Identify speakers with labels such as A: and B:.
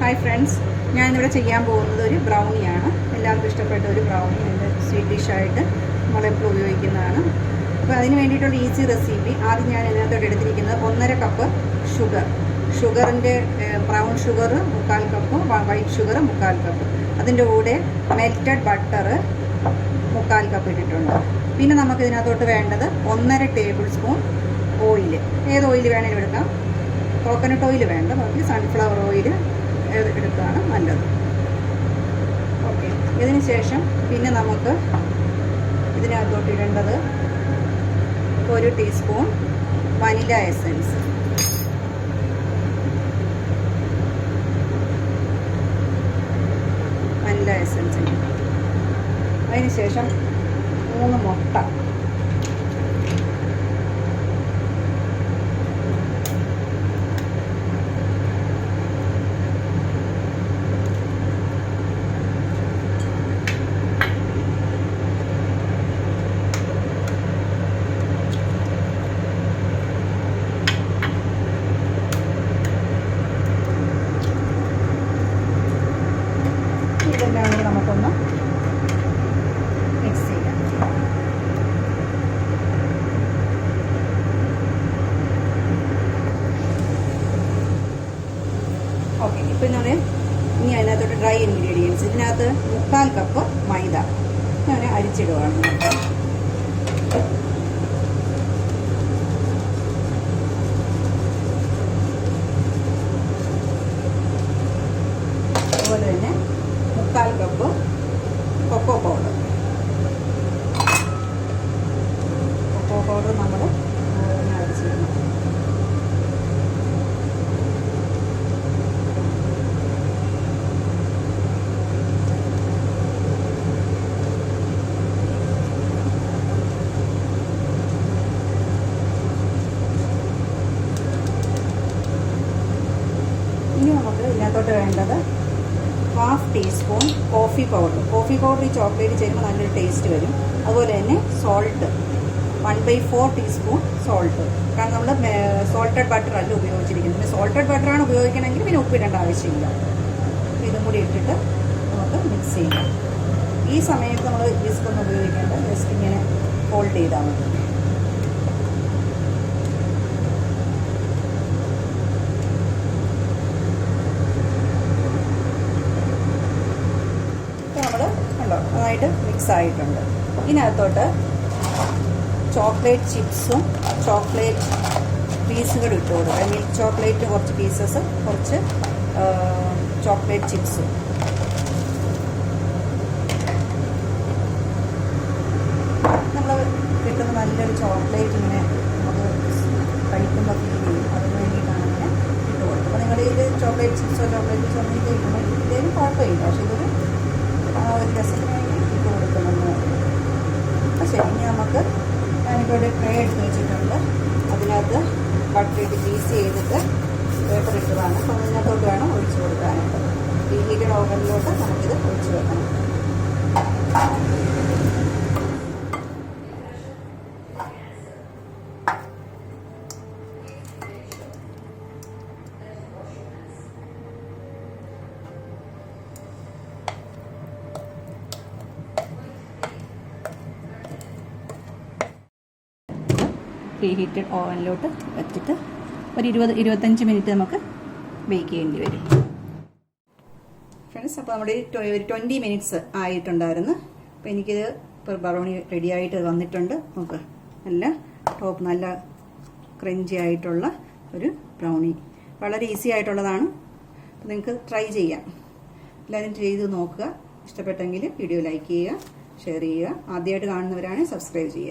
A: Hi friends, I am going to make a brownie. I am going to make a brownie and sweet dish. I am going to make an easy recipe. I am going to make 1.5 cup sugar. Sugar and brown sugar, 1/4 cup, white sugar, 1/4 cup. That is melted butter, 1/4 cup. Then we have 1 tablespoon oil. This oil is coconut oil, sunflower oil. Okay. This is a teaspoon vanilla essence. Vanilla essence. This is 3 മുട്ട. നമുക്കൊന്ന് mix ചെയ്യാം. Okay, ഇപ്പം ഇനി അതിനകത്തോട്ട് dry ingredients, ഇതിനകത്ത് 1/4 cup മൈദ ഞാൻ അരിച്ചിടുവാണ്. അതുപോലെ തന്നെ 1/4 cup cocoa powder. Cocoa powder നമ്മൾ അരിച്ചിടണം. ഇനി നമുക്ക് ഇതിനകത്തോട്ട് വേണ്ടത് 1/2 teaspoon coffee powder. Coffee powder ഈ ചോക്ലേറ്റ് ചെയ്യുമ്പോൾ നല്ലൊരു ടേസ്റ്റ് വരും. അതുപോലെ തന്നെ സോൾട്ട് 1/4 ടീസ്പൂൺ സോൾട്ട്. കാരണം നമ്മൾ സോൾട്ടഡ് ബട്ടർ അല്ല ഉപയോഗിച്ചിരിക്കുന്നത്. പിന്നെ സോൾട്ടഡ് ബട്ടറാണ് ഉപയോഗിക്കണമെങ്കിൽ പിന്നെ ഉപ്പിടേണ്ട ആവശ്യമില്ല. ഇതും കൂടി ഇട്ടിട്ട് നമുക്ക് മിക്സ് ചെയ്യാം. ഈ സമയത്ത് നമ്മൾ വിസ്ക് ഒന്നും ഉപയോഗിക്കേണ്ട, ജസ്റ്റ് ഇങ്ങനെ ഫോൾഡ് ചെയ്താൽ മതി. നന്നായിട്ട് മിക്സ് ആയിട്ടുണ്ട്. ഇതിനകത്തോട്ട് ചോക്ലേറ്റ് ചിപ്സും ചോക്ലേറ്റ് പീസുകൾ ഇട്ട് കൊടുക്കുക. മിൽക്ക് ചോക്ലേറ്റ് കുറച്ച് പീസസ്, കുറച്ച് ചോക്ലേറ്റ് ചിപ്സും. നമ്മൾ കിട്ടുന്ന നല്ലൊരു ചോക്ലേറ്റ് ഇങ്ങനെ നമുക്ക് കഴിക്കുമ്പോൾ ഫീൽ ചെയ്യും. അതിന് വേണ്ടിയിട്ടാണ് ഇങ്ങനെ ഇട്ട് കൊടുക്കുക. അപ്പോൾ നിങ്ങളുടെ ഇതിൽ ചോക്ലേറ്റ് ചിപ്സോ ചോക്ലേറ്റ് ചിപ്സോ ഒന്നും കഴിക്കുമ്പോൾ ഇതിലും കുഴപ്പമില്ല. പക്ഷേ ഇതൊരു ഒരു രസത്തിന് വേണ്ടി ഇട്ട് കൊടുക്കണമെന്ന്. അപ്പോൾ ശരി, ഇനി നമുക്ക് ഞാനിപ്പോൾ ഒരു ട്രേ എടുത്ത് വെച്ചിട്ടുണ്ട്. അതിനകത്ത് ബട്ടർ ഇട്ട് ഗ്രീസ് ചെയ്തിട്ട് പേപ്പർ ഇട്ടതാണ്. അപ്പോൾ അതിനകത്തോട്ട് വേണം ഒഴിച്ച് കൊടുക്കാനായിട്ട്. ഈ ഹീറ്റഡ് ഓവനിലോട്ട് നമുക്കിത് ഒഴിച്ച് വെക്കണം. പ്രീ ഹീറ്റഡ് ഓവനിലോട്ട് വെച്ചിട്ട് ഒരു 20-25 മിനിറ്റ് നമുക്ക് ബേക്ക് ചെയ്യേണ്ടി വരും. ഫ്രണ്ട്സ്, അപ്പോൾ നമ്മുടെ ഒരു 20 മിനിറ്റ്സ് ആയിട്ടുണ്ടായിരുന്നു. അപ്പോൾ എനിക്കിത് ഇപ്പോൾ ബ്രൗണി റെഡി ആയിട്ട് വന്നിട്ടുണ്ട്. നോക്ക്, നല്ല ടോപ്പ് നല്ല ക്രഞ്ചി ആയിട്ടുള്ള ഒരു ബ്രൗണി. വളരെ ഈസി ആയിട്ടുള്ളതാണ്. അപ്പോൾ നിങ്ങൾക്ക് ട്രൈ ചെയ്യാം. എല്ലാവരും ചെയ്ത് നോക്കുക. ഇഷ്ടപ്പെട്ടെങ്കിൽ വീഡിയോ ലൈക്ക് ചെയ്യുക, ഷെയർ ചെയ്യുക. ആദ്യമായിട്ട് കാണുന്നവരാണെങ്കിൽ സബ്സ്ക്രൈബ് ചെയ്യുക.